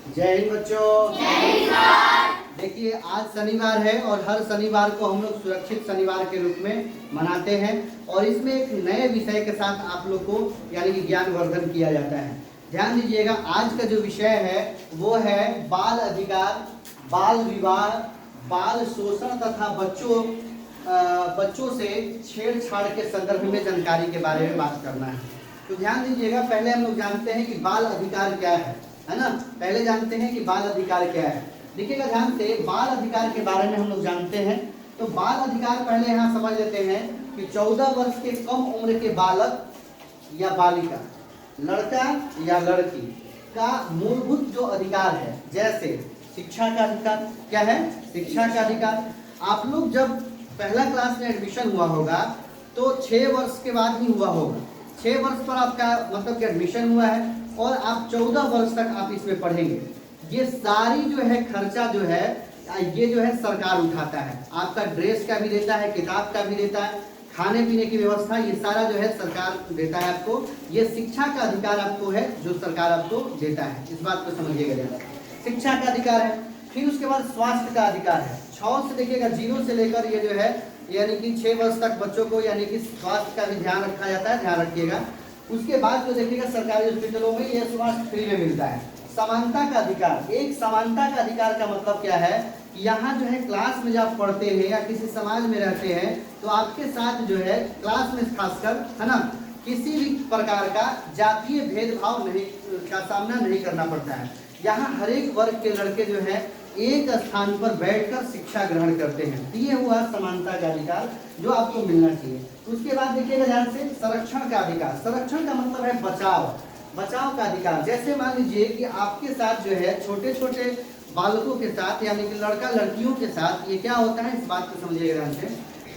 जय हिंद बच्चों। जय हिंद सर। देखिए आज शनिवार है और हर शनिवार को हम लोग सुरक्षित शनिवार के रूप में मनाते हैं और इसमें एक नए विषय के साथ आप लोग को यानी कि ज्ञानवर्धन किया जाता है। ध्यान दीजिएगा, आज का जो विषय है वो है बाल अधिकार, बाल विवाह, बाल शोषण तथा बच्चों से छेड़छाड़ के संदर्भ में जानकारी के बारे में बात करना है। तो ध्यान दीजिएगा, पहले हम लोग जानते हैं कि बाल अधिकार क्या है ना। पहले जानते हैं कि बाल अधिकार क्या है। देखिएगा ध्यान से, बाल अधिकार के बारे में हम लोग जानते हैं। तो बाल अधिकार पहले यहाँ समझ लेते हैं कि 14 वर्ष के कम उम्र के बालक या बालिका, लड़का या लड़की का मूलभूत जो अधिकार है, जैसे शिक्षा का अधिकार। क्या है? शिक्षा का अधिकार। आप लोग जब पहला क्लास में एडमिशन हुआ होगा तो 6 वर्ष के बाद ही हुआ होगा। 6 वर्ष पर आपका मतलब कि एडमिशन हुआ है और आप 14 वर्ष तक आप इसमें पढ़ेंगे। ये सारी जो है खर्चा जो है ये जो है सरकार उठाता है। आपका ड्रेस का भी देता है, किताब का भी देता है, खाने पीने की व्यवस्था, ये सारा जो है सरकार देता है आपको। ये शिक्षा का अधिकार आपको है जो सरकार आपको देता है। इस बात को समझिएगा ज़रा। शिक्षा का अधिकार है। फिर उसके बाद स्वास्थ्य का अधिकार है। 6 से देखिएगा 0 से लेकर ये जो है यानी कि 6 वर्ष तक बच्चों को यानी कि स्वास्थ्य का भी ध्यान रखा जाता है, ध्यान रखिएगा। उसके बाद जो देखिएगा सरकारी हॉस्पिटलों में ये स्वास्थ्य फ्री में मिलता है। समानता का अधिकार। एक समानता का अधिकार का मतलब क्या है कि यहाँ जो है क्लास में जब आप पढ़ते हैं या किसी समाज में रहते हैं तो आपके साथ जो है क्लास में खासकर है ना किसी भी प्रकार का जातीय भेदभाव नहीं का सामना नहीं करना पड़ता है। यहाँ हर एक वर्ग के लड़के जो है एक स्थान पर बैठकर शिक्षा ग्रहण करते हैं। ये हुआ समानता का अधिकार जो आपको मिलना चाहिए। उसके बाद देखिएगा ध्यान से, संरक्षण का अधिकार। संरक्षण का मतलब है बचाव का अधिकार। जैसे मान लीजिए कि आपके साथ जो है छोटे छोटे बालकों के साथ यानी कि लड़का लड़कियों के साथ ये क्या होता है, इस बात को समझिएगा ध्यान से।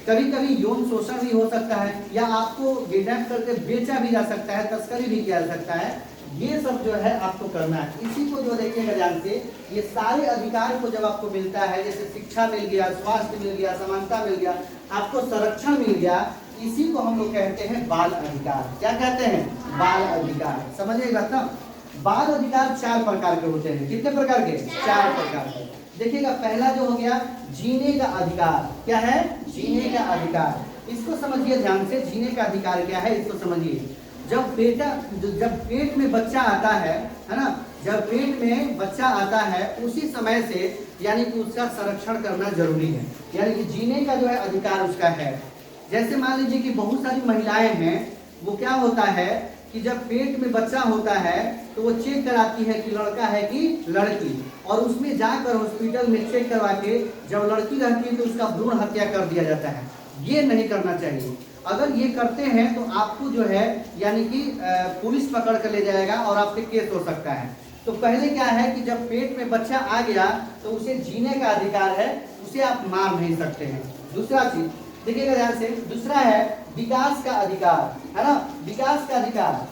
कभी कभी यौन शोषण भी हो सकता है या आपको किडनैप करके बेचा भी जा सकता है, तस्करी भी किया जा सकता है। ये सब जो है आपको करना है। इसी को जो देखिएगा ध्यान से, ये सारे अधिकार को जब आपको मिलता है, जैसे शिक्षा मिल गया, स्वास्थ्य मिल गया, समानता मिल गया, आपको संरक्षण मिल गया, इसी को हम लोग कहते हैं बाल अधिकार। क्या कहते हैं? बाल अधिकार। समझिएगा तब। बाल अधिकार 4 प्रकार के होते हैं। कितने प्रकार के? 4 प्रकार के। देखिएगा पहला जो हो गया जीने का अधिकार। क्या है? जीने का अधिकार। इसको समझिए ध्यान से, जीने का अधिकार क्या है इसको समझिए। जब पेट में बच्चा आता है ना, जब पेट में बच्चा आता है उसी समय से यानी कि उसका संरक्षण करना जरूरी है। यानी कि जीने का जो है अधिकार उसका है। जैसे मान लीजिए कि बहुत सारी महिलाएं हैं, वो क्या होता है कि जब पेट में बच्चा होता है तो वो चेक कराती है कि लड़का है कि लड़की, और उसमें जाकर हॉस्पिटल में चेक करवा के जब लड़की रहती है तो उसका भ्रूण हत्या कर दिया जाता है। ये नहीं करना चाहिए। अगर ये करते हैं तो आपको जो है यानी कि पुलिस पकड़ कर ले जाएगा और आप पे केस हो सकता है। तो पहले क्या है कि जब पेट में बच्चा आ गया तो उसे जीने का अधिकार है, उसे आप मार नहीं सकते हैं। दूसरा चीज देखिएगा ध्यान से, दूसरा है विकास का अधिकार, है ना। विकास का अधिकार,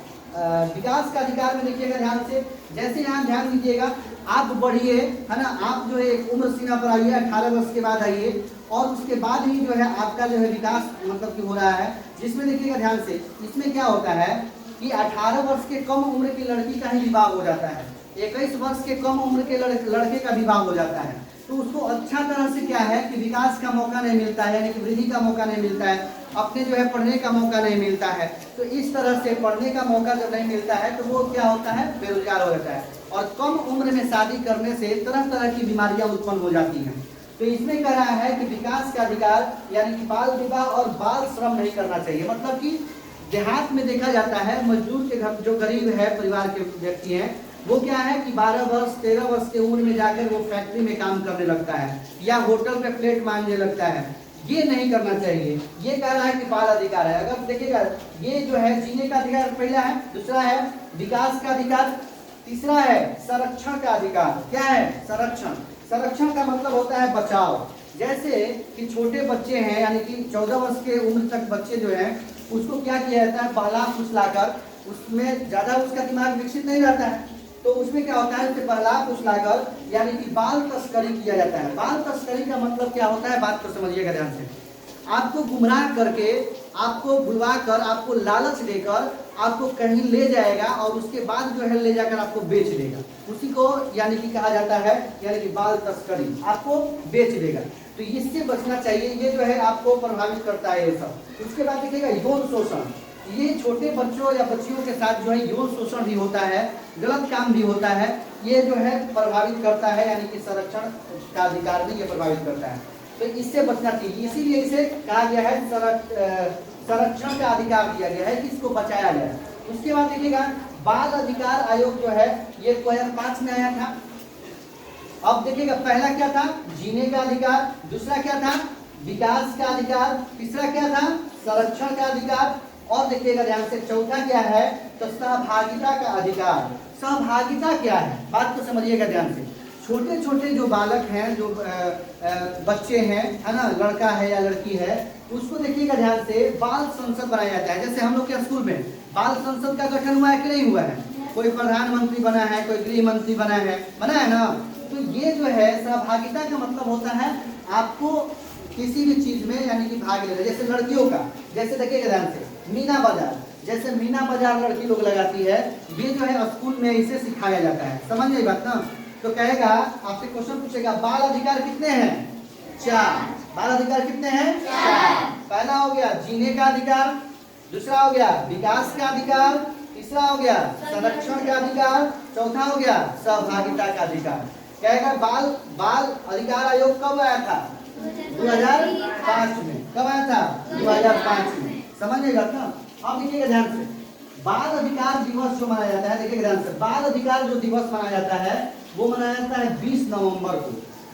विकास का अधिकार में देखिएगा ध्यान से, जैसे यहाँ ध्यान दीजिएगा, आप बढ़िए है ना, आप जो है एक उम्र सीमा पर आइए, 18 वर्ष के बाद आइए और उसके बाद ही जो है आपका जो है विकास मतलब कि हो रहा है। जिसमें देखिएगा ध्यान से, इसमें क्या होता है कि 18 वर्ष के कम उम्र की लड़की का ही विवाह हो जाता है, 21 वर्ष के कम उम्र के लड़के का विवाह हो जाता है। तो उसको अच्छा तरह से क्या है कि विकास का मौका नहीं मिलता है, यानी कि वृद्धि का मौका नहीं मिलता है, अपने जो है पढ़ने का मौका नहीं मिलता है। तो इस तरह से पढ़ने का मौका जब नहीं मिलता है तो वो क्या होता है, बेरोजगार हो जाता है। और कम उम्र में शादी करने से तरह तरह की बीमारियां उत्पन्न हो जाती हैं। तो इसमें कह रहा है कि विकास का अधिकार यानी कि बाल विवाह और बाल श्रम नहीं करना चाहिए। मतलब कि देहात में देखा जाता है मजदूर के घर जो गरीब है परिवार के व्यक्ति हैं, वो क्या है कि 12 वर्ष 13 वर्ष की उम्र में जाकर वो फैक्ट्री में काम करने लगता है या होटल में प्लेट मांगने लगता है। ये नहीं करना चाहिए। ये कह रहा है कि बाल अधिकार है। अगर देखिएगा ये जो है जीने का अधिकार पहला है, दूसरा है विकास का अधिकार, तीसरा है संरक्षण का अधिकार। क्या है? संरक्षण। संरक्षण का मतलब होता है बचाव। जैसे कि छोटे बच्चे हैं यानी कि 14 वर्ष के उम्र तक बच्चे जो हैं उसको क्या किया जाता है, बहला फुसलाकर, उसमें ज्यादा उसका दिमाग विकसित नहीं रहता है तो उसमें क्या होता है, उसे बहला फुसलाकर यानी कि बाल तस्करी किया जाता है। बाल तस्करी का मतलब क्या होता है, बात को समझिएगा ध्यान से। आपको गुमराह करके, आपको बुलवा कर, आपको लालच देकर आपको कहीं ले जाएगा और उसके बाद जो है ले जाकर आपको बेच देगा, उसी को यानी कि कहा जाता है यानी कि बाल तस्करी, आपको बेच देगा। तो इससे बचना चाहिए, ये जो है आपको प्रभावित करता है ये सब। उसके बाद देखिएगा यौन शोषण, ये छोटे बच्चों या बच्चियों के साथ जो है यौन शोषण भी होता है, गलत काम भी होता है, ये जो है प्रभावित करता है, यानी कि संरक्षण का अधिकार में ये प्रभावित करता है। तो इससे बचना चाहिए, इसीलिए इसे कहा गया है संरक्षण का अधिकार दिया गया है कि इसको बचाया गया है। उसके बाद देखिएगा बाल अधिकार आयोग जो है ये 2005 में आया था। अब देखिएगा पहला क्या था, जीने का अधिकार, दूसरा क्या था, विकास का अधिकार, तीसरा क्या था, संरक्षण का अधिकार, और देखिएगा ध्यान से चौथा क्या है, तो सहभागिता का अधिकार। सहभागिता क्या है, बात को समझिएगा ध्यान से। छोटे छोटे जो बालक हैं, जो बच्चे हैं, है ना, लड़का है या लड़की है, उसको देखिएगा ध्यान से बाल संसद बनाया जाता है। जैसे हम लोग के स्कूल में बाल संसद का गठन हुआ है कि नहीं हुआ है, कोई प्रधानमंत्री बना है, कोई गृह मंत्री बना है ना। तो ये जो है सहभागिता का मतलब होता है आपको किसी भी चीज में यानी कि भाग लेना। जैसे लड़कियों का, जैसे देखिएगा ध्यान से मीना बाजार, जैसे मीना बाजार लड़की लोग लगाती है, ये जो है स्कूल में इसे सिखाया जाता है। समझ गई बात ना। तो कहेगा, आपसे क्वेश्चन पूछेगा बाल अधिकार कितने हैं, 4। बाल अधिकार कितने हैं, 4। पहला हो गया जीने का अधिकार, दूसरा हो गया विकास का अधिकार, तीसरा हो गया संरक्षण का अधिकार, चौथा हो गया सहभागिता का अधिकार। कहेगा बाल अधिकार आयोग कब आया था, 2005 में। कब आया था, 2005 में। समझ गए बात ना। अब देखिएगा ध्यान से, बाल अधिकार दिवस जो मनाया जाता है, देखिएगा ध्यान से, बाल अधिकार जो दिवस मनाया जाता है वो मनाया जाता है 20 नवंबर को।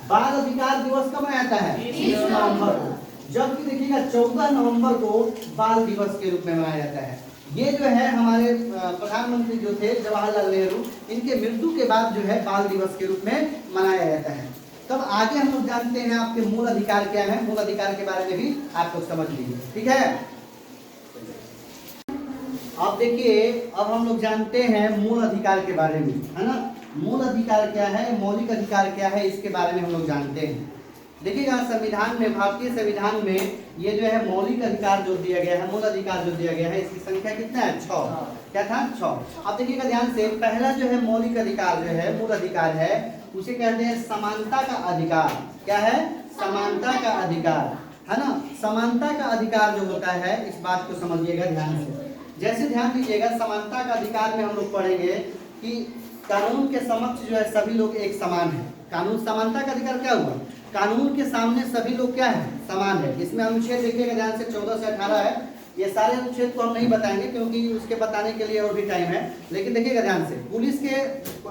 बाल अधिकार दिवस कब मनाया जाता है, 20 नवंबर को। जबकि देखिएगा 14 नवंबर को बाल दिवस के रूप में मनाया जाता है। ये जो है हमारे प्रधानमंत्री जो थे जवाहरलाल नेहरू, इनके मृत्यु के बाद जो है बाल दिवस के रूप में मनाया जाता है। तब आगे हम लोग जानते हैं आपके मूल अधिकार क्या है, मूल अधिकार के बारे में भी आप लोग समझ लीजिए, ठीक है। अब देखिए, अब हम लोग जानते हैं मूल अधिकार के बारे में, है ना। मूल अधिकार क्या है, मौलिक अधिकार क्या है, इसके बारे में हम लोग जानते हैं। देखिएगा संविधान में, भारतीय संविधान में ये जो है मौलिक अधिकार जो दिया गया है, मूल अधिकार जो दिया गया है, इसकी संख्या कितना है, 6। क्या था, 6। अब देखिएगा ध्यान से, पहला जो है मौलिक अधिकार जो है, मूल अधिकार है, उसे कहते हैं समानता का अधिकार। क्या है, समानता का अधिकार, है ना। समानता का अधिकार जो होता है, इस बात को समझिएगा ध्यान से। जैसे ध्यान दीजिएगा, समानता का अधिकार में हम लोग पढ़ेंगे कि कानून के समक्ष जो है सभी लोग एक समान है। कानून, समानता का अधिकार क्या हुआ, कानून के सामने सभी लोग क्या है, समान है। इसमें अनुच्छेद देखिएगा ध्यान से 14 से 18 है। ये सारे अनुच्छेद को हम नहीं बताएंगे क्योंकि उसके बताने के लिए और भी टाइम है, लेकिन देखिएगा ध्यान से, पुलिस के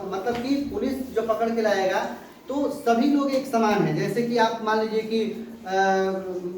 मतलब कि पुलिस जो पकड़ के लाएगा तो सभी लोग एक समान है। जैसे कि आप मान लीजिए कि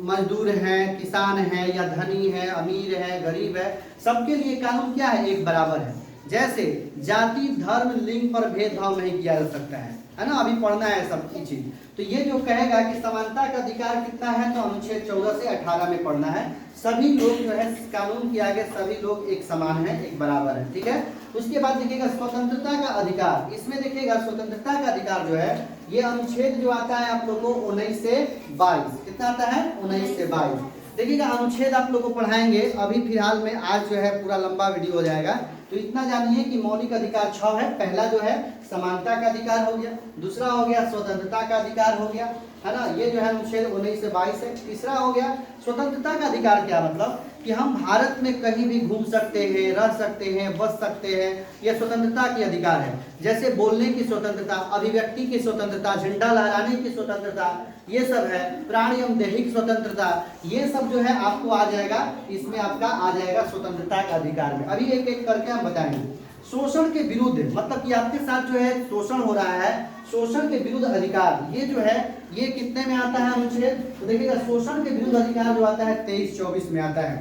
मजदूर हैं, किसान हैं, या धनी है, अमीर है, गरीब है, सबके लिए कानून क्या है, एक बराबर है। जैसे जाति, धर्म, लिंग पर भेदभाव नहीं किया जा सकता है ना। अभी पढ़ना है सब चीज। तो ये जो कहेगा कि समानता का अधिकार कितना है, तो अनुच्छेद 14 से 18 में पढ़ना है। सभी लोग जो है कानून के आगे सभी लोग एक समान है, एक बराबर है, ठीक है। उसके बाद देखिएगा स्वतंत्रता का अधिकार। इसमें देखिएगा स्वतंत्रता का अधिकार जो है, ये अनुच्छेद जो आता है आप लोगों को 19 से 22। कितना आता है, 19 से 22। देखिएगा अनुच्छेद आप लोगों को पढ़ाएंगे अभी फिलहाल में, आज जो है पूरा लंबा वीडियो हो जाएगा। तो इतना जानिए कि मौलिक अधिकार 6 है। पहला जो है समानता का अधिकार हो गया, दूसरा हो गया स्वतंत्रता का अधिकार हो गया, है ना। ये जो है अनुच्छेद 19 से 22 है। तीसरा हो गया स्वतंत्रता का अधिकार। क्या मतलब कि हम भारत में कहीं भी घूम सकते हैं, रह सकते हैं, बस सकते हैं, यह स्वतंत्रता की अधिकार है। जैसे बोलने की स्वतंत्रता, अभिव्यक्ति की स्वतंत्रता, झंडा लहराने की स्वतंत्रता, ये सब है। प्राण एवं दैहिक स्वतंत्रता, ये सब जो है आपको आ जाएगा, इसमें आपका आ जाएगा स्वतंत्रता का अधिकार में। अभी एक एक करके हम बताएंगे। शोषण के विरुद्ध, मतलब कि आपके साथ जो है शोषण हो रहा है, शोषण के विरुद्ध अधिकार, ये जो है ये कितने में आता है अनुच्छेद, तो देखिएगा शोषण के विरुद्ध अधिकार जो आता है 23-24 में आता है।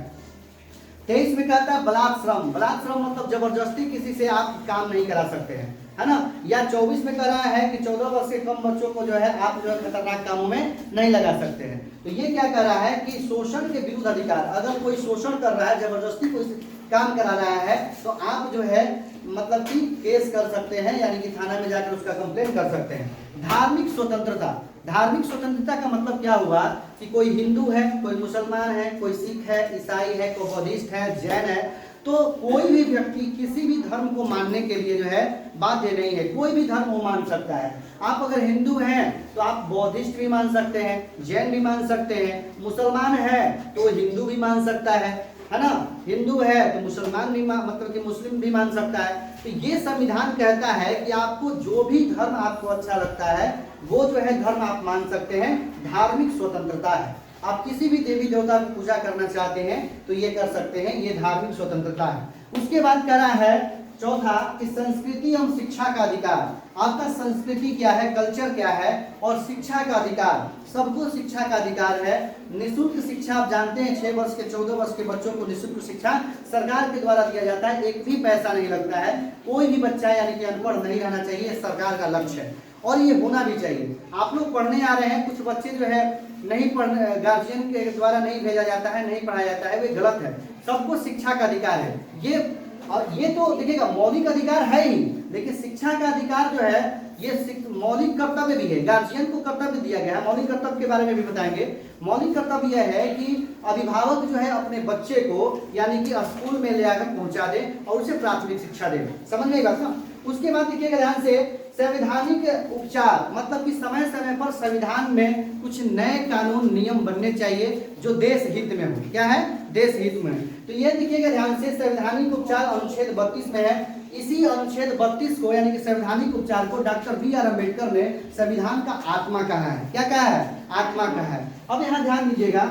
23 में कहता है बलात् श्रम। बलात् श्रम मतलब जबरदस्ती किसी से आप काम नहीं करा सकते हैं, है ना। या 24 में कह रहा है कि 14 वर्ष के कम बच्चों को जो है आप जो है खतरनाक कामों में नहीं लगा सकते हैं। तो ये क्या कर रहा है कि शोषण के विरुद्ध अधिकार, अगर कोई शोषण कर रहा है, जबरदस्ती कोई काम करा रहा है, तो आप जो है मतलब कि केस कर सकते हैं, यानी कि थाना में जाकर उसका कंप्लेंट कर सकते हैं। धार्मिक स्वतंत्रता, धार्मिक स्वतंत्रता का मतलब क्या हुआ कि कोई हिंदू है, कोई मुसलमान है, कोई सिख है, ईसाई है, कोई बौद्धिस्ट है, जैन है, तो कोई भी व्यक्ति किसी भी धर्म को मानने के लिए जो है बाध्य नहीं है, कोई भी धर्म वो मान सकता है। आप अगर हिंदू हैं तो आप बौद्धिस्ट भी मान सकते हैं, जैन भी मान सकते हैं, मुसलमान है तो हिंदू भी मान सकता है ना, हिंदू है तो मुसलमान भी मतलब कि मुस्लिम भी मान सकता है। तो ये संविधान कहता है कि आपको जो भी धर्म आपको अच्छा लगता है वो जो है धर्म आप मान सकते हैं, धार्मिक स्वतंत्रता है। आप किसी भी देवी देवता की पूजा करना चाहते हैं तो ये कर सकते हैं, ये धार्मिक स्वतंत्रता है। उसके बाद कह रहा है चौथा कि संस्कृति एवं शिक्षा का अधिकार। आपका संस्कृति क्या है, कल्चर क्या है, और शिक्षा का अधिकार, सबको शिक्षा का अधिकार है। निःशुल्क शिक्षा आप जानते हैं 6 वर्ष के 14 वर्ष के बच्चों को निःशुल्क शिक्षा सरकार के द्वारा दिया जाता है, एक भी पैसा नहीं लगता है। कोई भी बच्चा यानी कि अनपढ़ नहीं रहना चाहिए, सरकार का लक्ष्य है और ये होना भी चाहिए। आप लोग पढ़ने आ रहे हैं, कुछ बच्चे जो है नहीं पढ़ने, गार्जियन के द्वारा नहीं भेजा जाता है, नहीं पढ़ाया जाता है, वे गलत है। सबको शिक्षा का अधिकार है। ये तो देखिएगा मौलिक अधिकार है ही, लेकिन शिक्षा का अधिकार जो है ये मौलिक कर्तव्य भी है। गार्जियन को कर्तव्य दिया गया है, मौलिक कर्तव्य के बारे में भी बताएंगे। मौलिक कर्तव्य यह है कि अभिभावक जो है अपने बच्चे को यानी कि स्कूल में ले आकर पहुंचा दे और उसे प्राथमिक शिक्षा दे। समझ में बात ना। उसके बाद देखिएगा ध्यान से, संवैधानिक उपचार, मतलब कि समय समय पर संविधान में कुछ नए कानून नियम बनने चाहिए जो देश हित में हो। क्या है, देश हित में। तो ये देखिएगा ध्यान से, संवैधानिक उपचार अनुच्छेद 32 में है। इसी अनुच्छेद 32 को यानी कि संवैधानिक उपचार को डॉक्टर बी.आर. अम्बेडकर ने संविधान का आत्मा कहा है। क्या कहा है, आत्मा कहा है। अब यहाँ ध्यान दीजिएगा,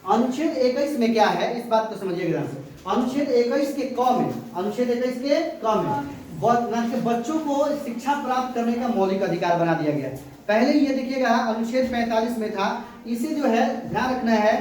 अनुच्छेद 21 में क्या है, इस बात को समझिएगा ध्यान से। अनुच्छेद 21 के क में, अनुच्छेद 21 के क में बच्चों को शिक्षा प्राप्त करने का मौलिक अधिकार बना दिया गया। पहले ये देखिएगा अनुच्छेद 45 में था, इसे जो है ध्यान रखना है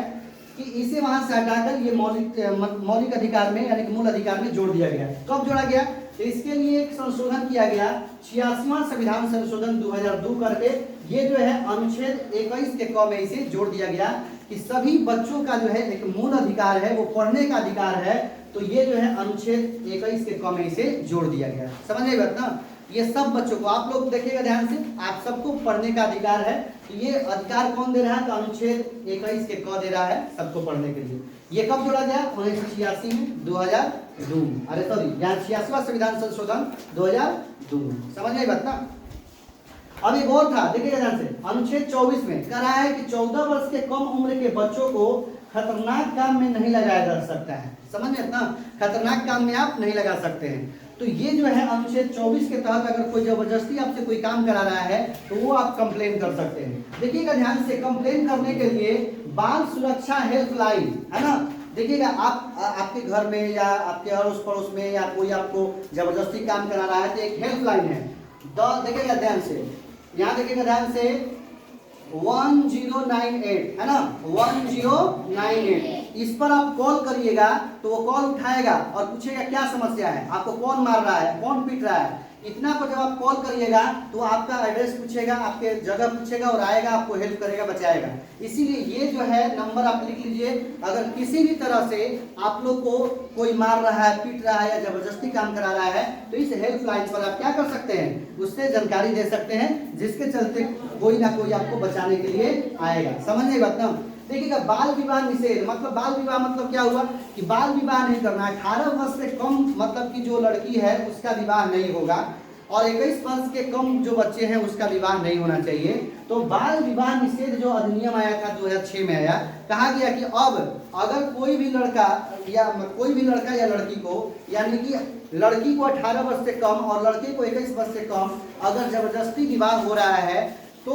कि इसे वहां से हटाकर ये मौलिक अधिकार में यानी कि मूल अधिकार में जोड़ दिया गया। कब जोड़ा गया, तो इसके लिए एक संशोधन किया गया, 86वां संविधान संशोधन 2002 करके ये जो है अनुच्छेद 21 के क में इसे जोड़ दिया गया कि सभी बच्चों का जो है एक मूल अधिकार है, वो पढ़ने का अधिकार है। तो ये जो है अनुच्छेद 21 के क में इसे जोड़ दिया गया। समझ गए बात ना। ये सब बच्चों को, आप लोग देखिएगा ध्यान से, आप सबको पढ़ने का अधिकार है। तो ये अधिकार कौन दे रहा है, तो अनुच्छेद 21 के क दे रहा है सबको पढ़ने के लिए। ये कब जोड़ा गया, 1986 में, 2002, अरे सॉरी यहाँ 86वां संविधान संशोधन 2002। समझ गए बात ना। अब एक और था, देखिएगा ध्यान से, अनुच्छेद 24 में कह रहा है कि 14 वर्ष के कम उम्र के बच्चों को खतरनाक काम में नहीं लगाया जा सकता है। समझ में इतना, खतरनाक काम में आप नहीं लगा सकते हैं। तो ये जो है अनुच्छेद 24 के तहत अगर कोई जबरदस्ती आपसे कोई काम करा रहा है तो वो आप कंप्लेन कर सकते हैं। देखिएगा ध्यान से, कंप्लेन करने के लिए बाल सुरक्षा हेल्पलाइन है ना। देखिएगा आपके घर में या आपके अड़ोस पड़ोस में या कोई आपको जबरदस्ती काम करा रहा है तो एक हेल्पलाइन है। देखिएगा ध्यान से, यहाँ देखिएगा ध्यान से 1098 है ना, 1098। इस पर आप कॉल करिएगा तो वो कॉल उठाएगा और पूछेगा क्या समस्या है, आपको कौन मार रहा है, कौन पीट रहा है। इतना पर जब आप कॉल करिएगा तो आपका एड्रेस पूछेगा, आपके जगह पूछेगा और आएगा, आपको हेल्प करेगा, बचाएगा। इसीलिए ये जो है नंबर आप लिख लीजिए। अगर किसी भी तरह से आप लोग को कोई मार रहा है, पीट रहा है या जबरदस्ती काम करा रहा है तो इस हेल्पलाइन पर आप क्या कर सकते हैं, उससे जानकारी दे सकते हैं, जिसके चलते कोई ना कोई आपको बचाने के लिए आएगा। समझ नहीं बात ना। देखिएगा बाल विवाह निषेध, मतलब बाल विवाह मतलब क्या हुआ कि बाल विवाह नहीं करना। 18 वर्ष से कम मतलब कि जो लड़की है उसका विवाह नहीं होगा और 21 वर्ष के कम जो बच्चे हैं उसका विवाह नहीं होना चाहिए। तो बाल विवाह निषेध जो अधिनियम आया था 2006 में आया, कहा गया कि अब अगर कोई भी लड़का या लड़की को यानी कि लड़की को 18 वर्ष से कम और लड़के को 21 वर्ष से कम अगर जबरदस्ती विवाह हो रहा है तो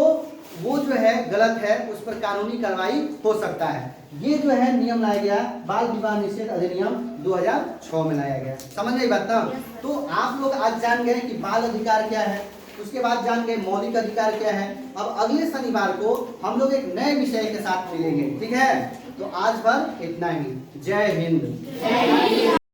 वो जो है गलत है, उस पर कानूनी कार्रवाई हो सकता है। ये जो है नियम लाया गया, बाल विवाह निषेध अधिनियम 2006 में लाया गया। समझ नहीं बात ना। तो आप लोग आज जान गए कि बाल अधिकार क्या है, उसके बाद जान गए मौलिक अधिकार क्या है। अब अगले शनिवार को हम लोग एक नए विषय के साथ मिलेंगे, ठीक है। तो आज भर इतना ही। जय हिंद।